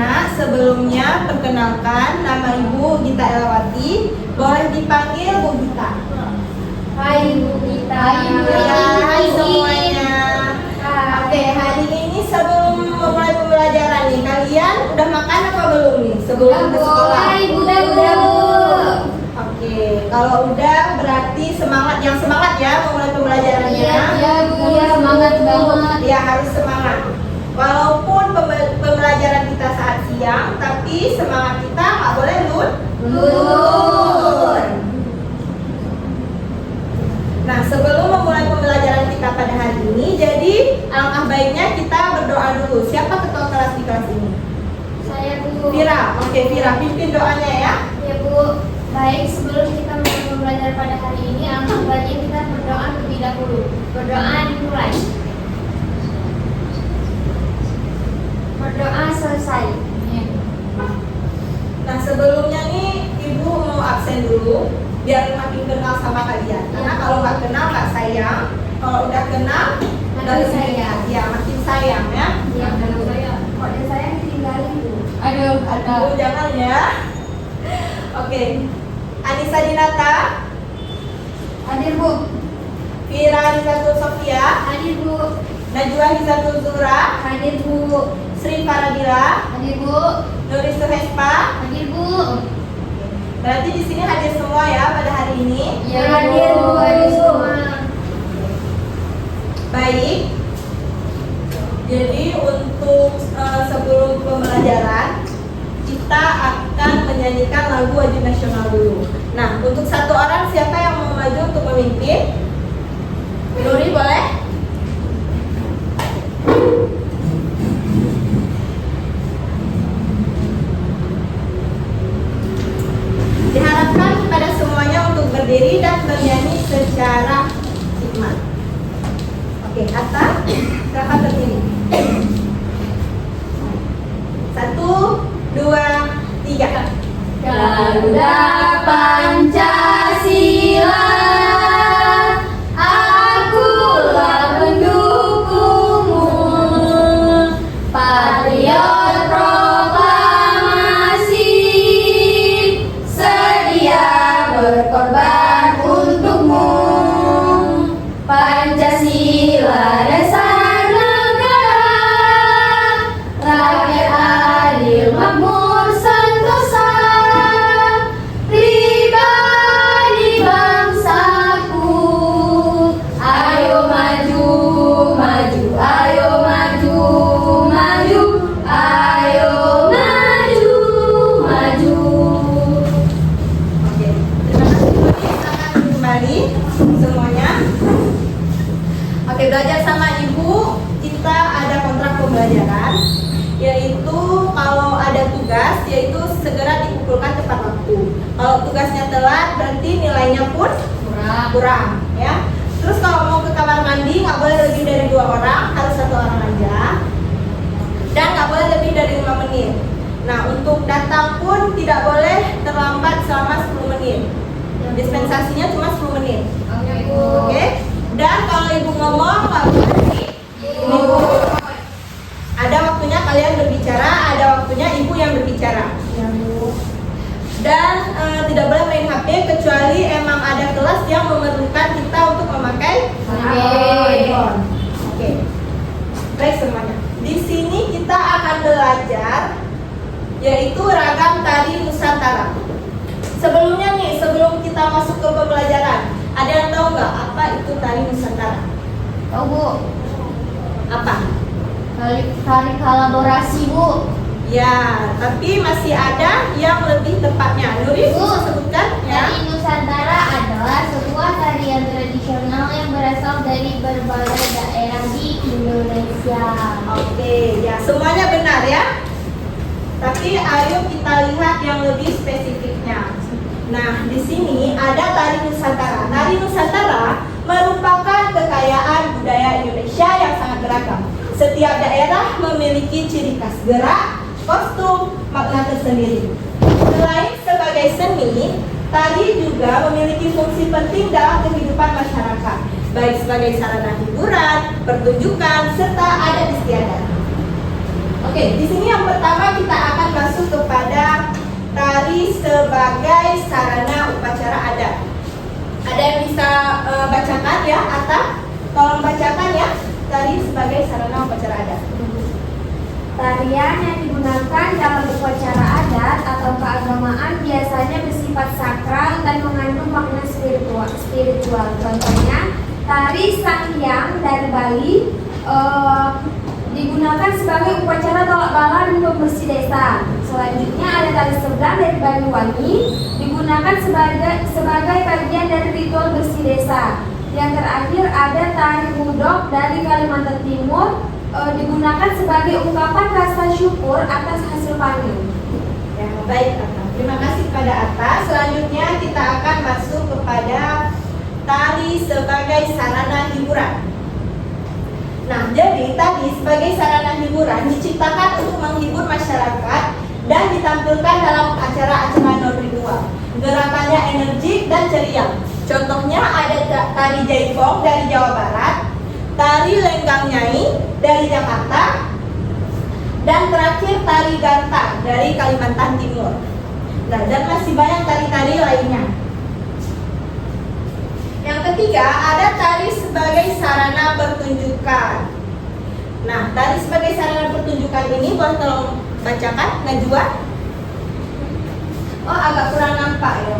semuanya, sebelumnya perkenalkan nama Ibu Gita Elawati. Boleh dipanggil Bu Gita. Hai Bu Gita. Hai semuanya. Oke, hari ini sebelum memulai pembelajaran nih, kalian udah makan apa belum nih sebelum ke sekolah? Udah Bu. Oke, kalau udah berarti yang semangat ya memulai pembelajarannya. Iya Bu, semangat banget. Ya harus semangat. Walaupun pembelajaran kita saat siang, tapi semangat kita nggak boleh luntur. Nah, sebelum memulai pembelajaran kita pada hari ini, jadi alangkah baiknya kita berdoa dulu. Siapa ketua kelas di kelas ini? Saya Bu. Vira. Oke, Vira, pimpin doanya ya. Ya Bu. Baik, sebelum kita mulai belajar pada hari ini, alangkah baiknya kita berdoa terlebih dahulu. Berdoa dimulai. Berdoa selesai. Nah, sebelumnya nih Ibu mau absen dulu biar makin kenal sama kalian. Karena kalau nggak kenal nggak sayang, kalau udah kenal Makin sayang. Ya makin sayang ya. Iya, kalau saya ditinggalin Bu. Aduh, jangan ya. Oke, Anissa Dinata, Hadir Bu. Vira Hizatul Sofia, Hadir Bu. Najwa Hizatul Zura, Hadir Bu. Sri Faradila, Hadir Bu. Nuris Suhespa. Hadir Bu. Berarti di sini hadir semua ya pada hari ini. Ya, hadir Bu. Hadir semua. Baik. Jadi untuk sebelum pembelajaran kita akan menyanyikan lagu wajib nasional dulu. Nah, untuk satu orang siapa yang mau maju untuk memimpin? Nuri boleh? Diharapkan kepada semuanya untuk berdiri dan bernyanyi secara hikmat. Oke, Atta, silakan berdiri. 1, 2, 3. Garuda Pancasila, akulah pendukungmu. Patriot proklamasi, sedia berkorban untukmu. Pancasila dasar negara, rakyat adil makmur sentosa, pribadi bangsaku. Ayo maju, maju, ayo maju, maju, ayo maju, maju. Oke, terima kasih. Silakan kembali semuanya. Oke, belajar sama Ibu, kita ada kontrak pembelajaran, yaitu kalau ada tugas, yaitu segera dikumpulkan tepat waktu. Kalau tugasnya telat, berarti nilainya pun kurang, ya. Terus kalau mau ke kamar mandi, nggak boleh lebih dari 2 orang, harus 1 orang aja. Dan nggak boleh lebih dari 5 menit. Nah, untuk datang pun tidak boleh terlambat selama 10 menit. Dispensasinya cuma 10 menit. Oke Bu. Oke? Dan kalau Ibu ngomong, nggak boleh Ibu. Ada waktunya kalian berbicara, ada waktunya Ibu yang berbicara. Ya Bu. Dan tidak boleh main HP kecuali emang ada kelas yang memerlukan kita untuk memakai handphone. Oke. Baik semuanya. Di sini kita akan belajar yaitu ragam tari Nusantara. Sebelumnya nih, sebelum kita masuk ke pembelajaran, ada yang tahu nggak apa itu tari Nusantara? Tahu Bu. Apa? Tari kolaborasi Bu. Ya, tapi masih ada yang lebih tepatnya. Nuri bisa sebutkan ya? Tari Nusantara adalah sebuah tarian tradisional yang berasal dari berbagai daerah di Indonesia. Oke, ya semuanya benar ya. Tapi ayo kita lihat yang lebih spesifiknya. Nah, di sini ada tari Nusantara. Tari Nusantara merupakan kekayaan budaya Indonesia yang sangat beragam. Setiap daerah memiliki ciri khas gerak, kostum, makna tersendiri. Selain sebagai seni, tari juga memiliki fungsi penting dalam kehidupan masyarakat, baik sebagai sarana hiburan, pertunjukan, serta adat istiadat. Oke, di sini yang pertama kita akan Ada yang bisa bacakan ya, Atta? Tolong bacakan ya, tari sebagai sarana upacara adat. Tarian yang digunakan dalam upacara adat atau keagamaan biasanya bersifat sakral dan mengandung makna spiritual. Contohnya, tari Sanghyang dari Bali digunakan sebagai upacara tolak bala dan pembersih desa. Selanjutnya ada tari Seberang dari Banyuwangi, digunakan sebagai bagian dari ritual bersih desa. Yang terakhir ada tari Hudok dari Kalimantan Timur, digunakan sebagai ungkapan rasa syukur atas hasil panen. Ya, baik Atta. Terima kasih kepada Atta. Selanjutnya kita akan masuk kepada tari sebagai sarana hiburan. Nah, jadi tadi sebagai sarana hiburan diciptakan untuk menghibur masyarakat dan ditampilkan dalam acara-acara non-ritual. Gerakannya energik dan ceria. Contohnya ada tari Jaipong dari Jawa Barat, tari Lenggang Nyai dari Jakarta, dan terakhir tari Ganta dari Kalimantan Timur. Nah, dan masih banyak tari-tari lainnya. Yang ketiga, ada tari sebagai sarana pertunjukan. Nah, tari sebagai sarana pertunjukan ini boleh tolong bacakan, Najwa? Oh, agak kurang nampak ya.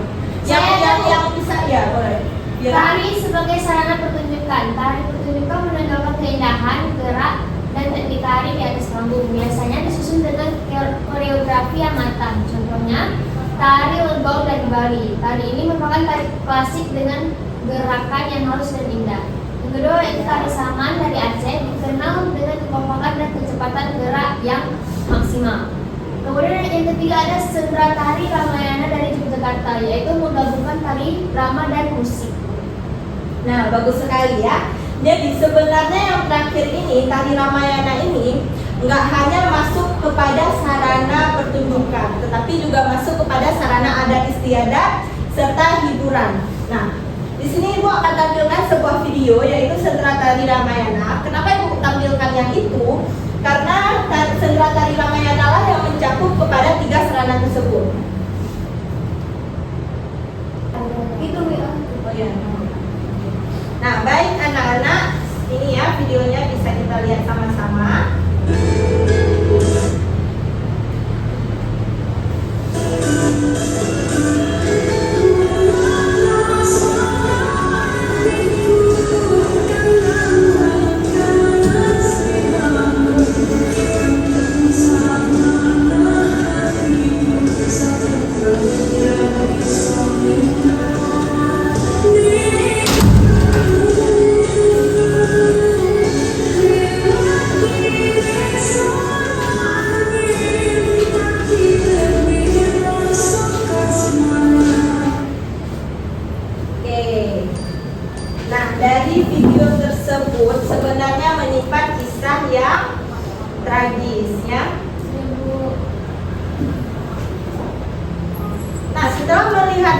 Yang bisa ya, boleh. Biar Tari sebagai sarana pertunjukan. Tari pertunjukan menunjukkan keindahan, gerak, dan teknik tari di atas panggung. Biasanya disusun dengan koreografi yang matang. Contohnya, tari Lebong dari Bali. Tari ini merupakan tari klasik dengan gerakan yang halus dan indah. Yang kedua itu tari Saman dari Aceh, dikenal dengan kekompakan dan kecepatan gerak yang maksimal. Kemudian yang ketiga ada sendera tari Ramayana dari Yogyakarta, yaitu menggabungkan tari drama dan musik. Nah, bagus sekali ya. Jadi sebenarnya yang terakhir ini, tari Ramayana ini nggak hanya masuk kepada sarana pertunjukan, tetapi juga masuk kepada sarana adat istiadat serta hiburan. Nah, di sini Ibu akan tampilkan sebuah video yaitu sendera tari Ramayana. Kenapa Ibu tampilkan yang itu? Karena sendera tari Ramayana lah yang mencakup kepada 3 sarana tersebut. Itu ya. Oh ya. Nah, baik anak-anak, ini ya videonya bisa kita lihat sama-sama.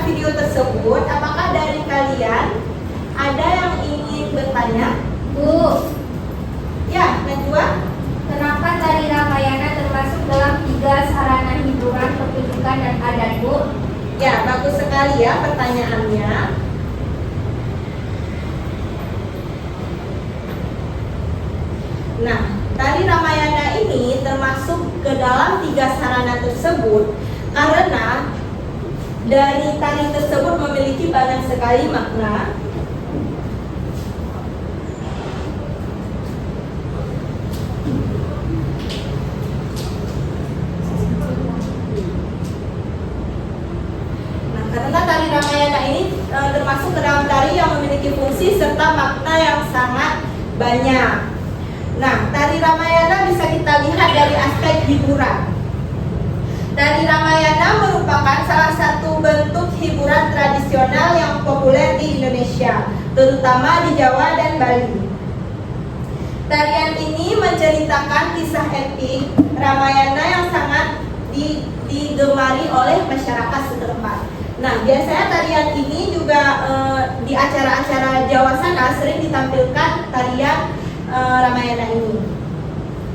Video tersebut, apakah dari kalian ada yang ingin bertanya? Bu, Ya, Najwa? kenapa tari Ramayana termasuk dalam 3 sarana hiburan pertunjukan dan adat, Bu? Ya, bagus sekali ya pertanyaannya. Nah, tari Ramayana ini termasuk ke dalam 3 sarana tersebut karena dari tari tersebut memiliki banyak sekali makna. Nah, karena tari Ramayana ini termasuk ke dalam tari yang memiliki fungsi serta makna yang sangat banyak. Nah, tari Ramayana bisa kita lihat dari aspek hiburan. Tari Ramayana merupakan salah satu bentuk hiburan tradisional yang populer di Indonesia, terutama di Jawa dan Bali. Tarian ini menceritakan kisah epik Ramayana yang sangat digemari oleh masyarakat setempat. Nah, biasanya tarian ini juga di acara-acara Jawa sana sering ditampilkan tarian Ramayana ini.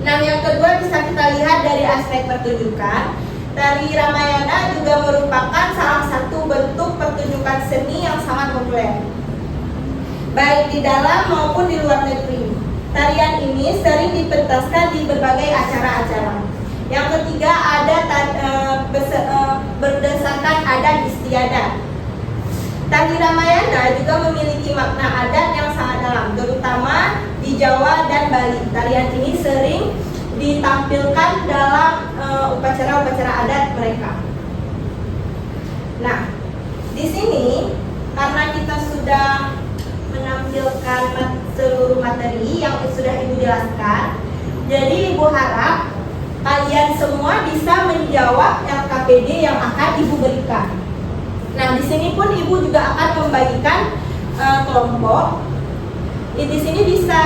Nah, yang kedua bisa kita lihat dari aspek pertunjukan. Tari Ramayana juga merupakan salah satu bentuk pertunjukan seni yang sangat populer, baik di dalam maupun di luar negeri. Tarian ini sering dipentaskan di berbagai acara-acara. Yang ketiga ada berdasarkan adat istiadat. Tari Ramayana juga memiliki makna adat yang sangat dalam, terutama di Jawa dan Bali. Tarian ini sering ditampilkan dalam upacara-upacara adat mereka. Nah, di sini karena kita sudah menampilkan seluruh materi yang sudah Ibu jelaskan, jadi Ibu harap kalian semua bisa menjawab LKPD yang akan Ibu berikan. Nah, di sini pun Ibu juga akan membagikan kelompok. Di sini bisa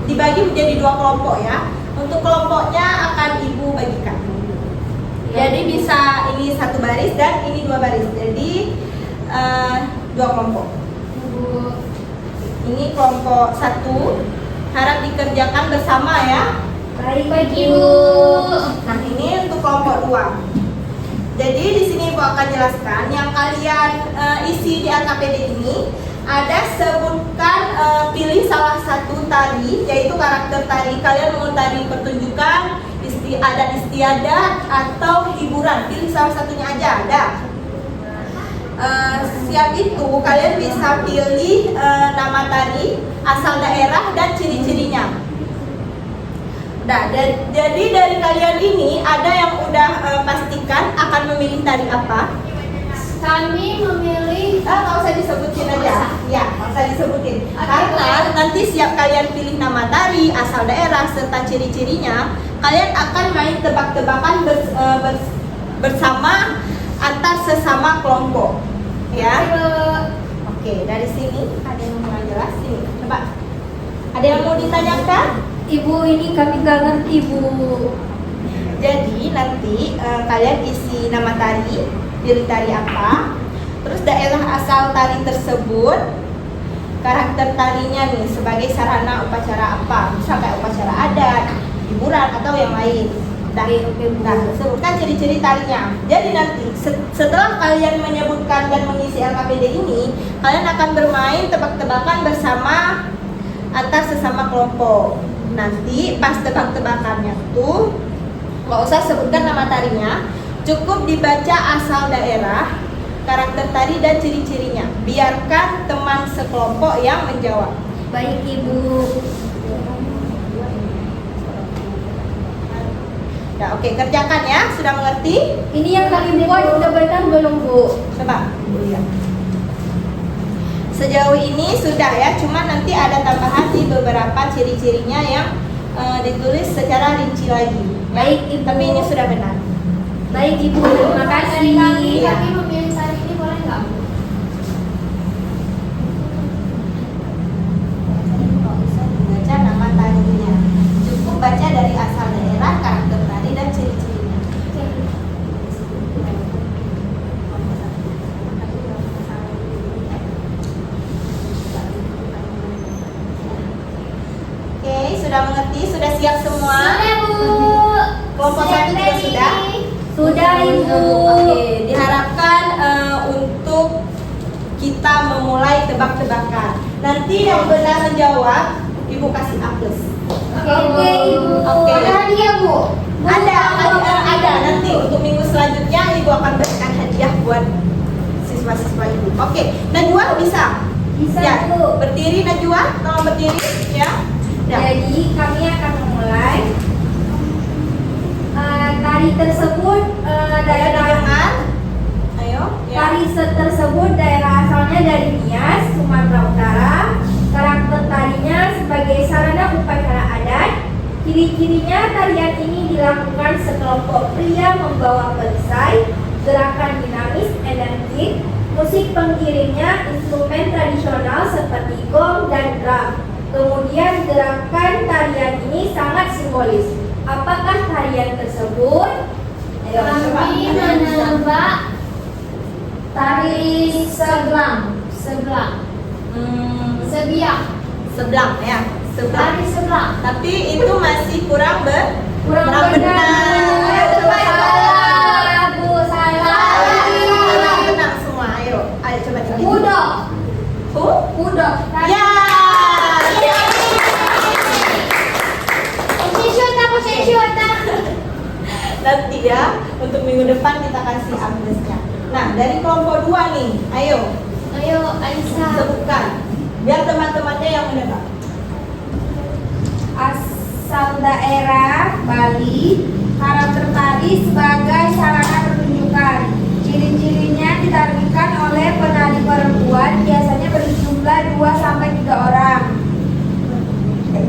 dibagi menjadi 2 kelompok ya. Untuk kelompoknya akan Ibu bagikan. Jadi bisa ini 1 baris dan ini 2 baris. Jadi 2 kelompok. Ini kelompok 1 harap dikerjakan bersama ya. Baik, Ibu. Nah, ini untuk kelompok 2. Jadi di sini Ibu akan jelaskan yang kalian isi di LKPD ini. Ada sebutkan pilih salah satu tari, yaitu karakter tari. Kalian mau tari pertunjukan, adat istiadat atau hiburan, pilih salah satunya aja. Ada. Siap itu kalian bisa pilih nama tari, asal daerah dan ciri-cirinya. Nah, jadi dari kalian ini ada yang udah pastikan akan memilih tari apa? Kami memilih Nggak usah disebutin aja. Ya, nggak usah disebutin. Karena nanti siap kalian pilih nama tari, asal daerah serta ciri-cirinya, kalian akan main tebak-tebakan bersama antar sesama kelompok. Ya. Oke, dari sini ada yang mau jelas sini. Coba. Ada yang mau ditanyakan? Ibu, ini kami nggak ngerti, Bu. Jadi nanti kalian isi nama tari, pilih tari apa, terus daerah asal tari tersebut, karakter tarinya nih sebagai sarana upacara apa, misal kayak upacara adat, hiburan atau yang lain. Nah, sebutkan ciri-ciri tarinya. Jadi nanti setelah kalian menyebutkan dan mengisi LKPD ini, kalian akan bermain tebak-tebakan bersama antar sesama kelompok. Nanti pas tebak-tebakannya tuh nggak usah sebutkan nama tarinya, cukup dibaca asal daerah, karakter tari dan ciri-cirinya. Biarkan teman sekelompok yang menjawab. Baik, Ibu. Nah, oke, kerjakan ya. Sudah mengerti? Ini yang kami buat udah benar belum, Bu? Coba Ibu lihat. Sejauh ini sudah ya, cuma nanti ada tambahan di beberapa ciri-cirinya yang ditulis secara rinci lagi. Baik, Ibu. Tapi ini sudah benar. Baik, Ibu. Terima kasih. Iya. Kami memilih tari ini boleh nggak, Bu? Nggak usah dibaca nama tarinya, cukup baca dari asal daerah, karakter tari dan ciri-cirinya. Oke, sudah mengerti, sudah siap semua? Sudah, Bu. Kelompok Siap, 1 juga ready. sudah? Sudah, Ibu. Oke, diharapkan untuk kita memulai tebak-tebakan. Nanti yang benar menjawab, Ibu kasih A+. Oke, Ibu. Oke. Ada hadiah, Bu? Ada nanti untuk minggu selanjutnya Ibu akan berikan hadiah buat siswa-siswa Ibu. Oke, Najwa bisa? Bisa, Ya, Bu. berdiri Najwa, tolong berdiri ya. Ya. Jadi kami akan memulai tari tersebut daerah Dengar. Ayo. Ya. tari tersebut daerah asalnya dari Nias, Sumatera Utara. Karakter tarinya sebagai sarana upacara adat. Ciri-cirinya tarian ini dilakukan sekelompok pria membawa perisai, gerakan dinamis, energik. Musik pengiringnya instrumen tradisional seperti gong dan drum. Kemudian gerakan tarian ini sangat simbolis. Apakah tarian tersebut? Ayo, coba. Kami menebak tari sebelang, sebiak, Sebelang ya, sebelang. tari sebelang. Tapi itu masih kurang Kurang benar. benar. Ayo, coba yang lain. Untuk minggu depan kita kasih amplesnya. Nah, dari kelompok 2 nih, ayo Ayo, Aisyah. sebutkan. Biar teman-temannya yang menebak. Asal daerah Bali, karakter tari sebagai sarana pertunjukan. Ciri-cirinya ditarikan oleh penari perempuan, biasanya berjumlah 2-3 orang.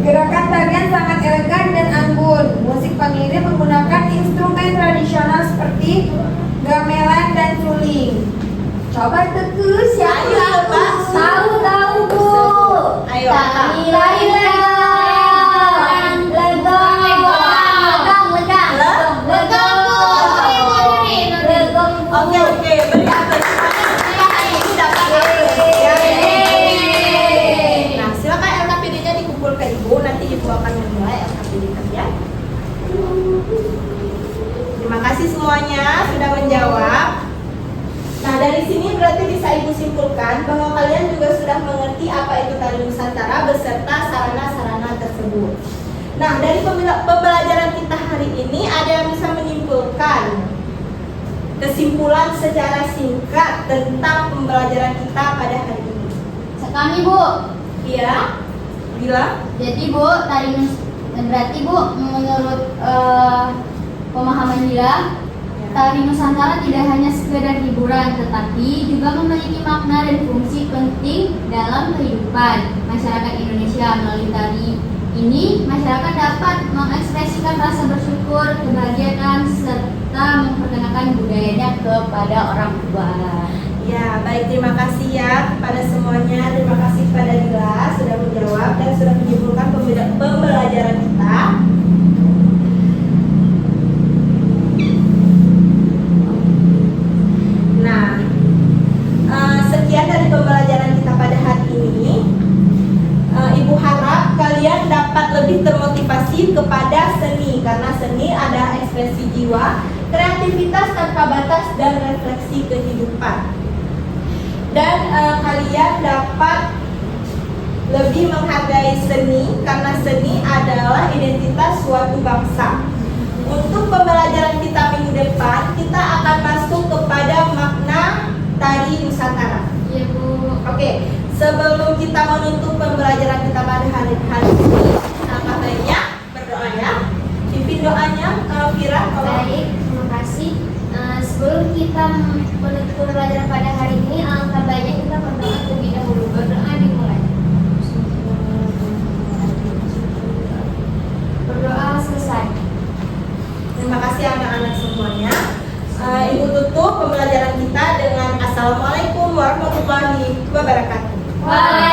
Gerakan tarian sangat elegan dan anggun. Musik pengiring menggunakan instrumen tradisional seperti gamelan dan suling. Coba teku siapa Ayo, yang Pak. Tahu Bu. Ayo, Tari Kak. legang. Legang. Oke, beri apresiasi. Ini dapat apresiasi. Nah, silakan LKPD-nya dikumpul ke Ibu. Nanti Ibu akan menilai LKPD kalian. Terima kasih semuanya sudah menjawab. Nah, dari sini berarti bisa Ibu simpulkan bahwa kalian juga sudah mengerti apa itu tari Nusantara beserta sarana-sarana tersebut. Nah, dari pembelajaran kita hari ini ada yang bisa menyimpulkan kesimpulan secara singkat tentang pembelajaran kita pada hari ini. Sekali Bu. Iya, Bila? Jadi Bu, berarti Bu menurut pemahaman Dila, tari Nusantara tidak hanya sekedar hiburan, tetapi juga memiliki makna dan fungsi penting dalam kehidupan masyarakat Indonesia. Melalui tari ini, masyarakat dapat mengekspresikan rasa bersyukur, kebahagiaan, serta memperkenalkan budayanya kepada orang tua. Ya, baik, terima kasih ya kepada semuanya. Terima kasih kepada Dila sudah menjawab dan sudah menyimpulkan pembelajaran kita. Nah, sekian dari pembelajaran kita pada hari ini. Ibu harap kalian dapat lebih termotivasi kepada seni, karena seni ada ekspresi jiwa, kreativitas tanpa batas, dan refleksi kehidupan. Dan kalian dapat lebih menghargai seni, karena seni adalah identitas suatu bangsa. Untuk pembelajaran kita minggu depan, kita akan masuk kepada makna tari Nusantara. Iya Bu. Oke, sebelum kita menutup pembelajaran kita pada hari ini, alangkah baiknya berdoa ya. Pimpin doanya, Fira. Baik, terima kasih. Sebelum kita menutup pembelajaran pada hari ini, alangkah baiknya kita berdoa terlebih dahulu. Berdoa dimulai. Berdoa selesai. Terima kasih anak-anak semuanya. Ibu tutup pembelajaran kita dengan Assalamualaikum warahmatullahi wabarakatuh. Waalaikumsalam.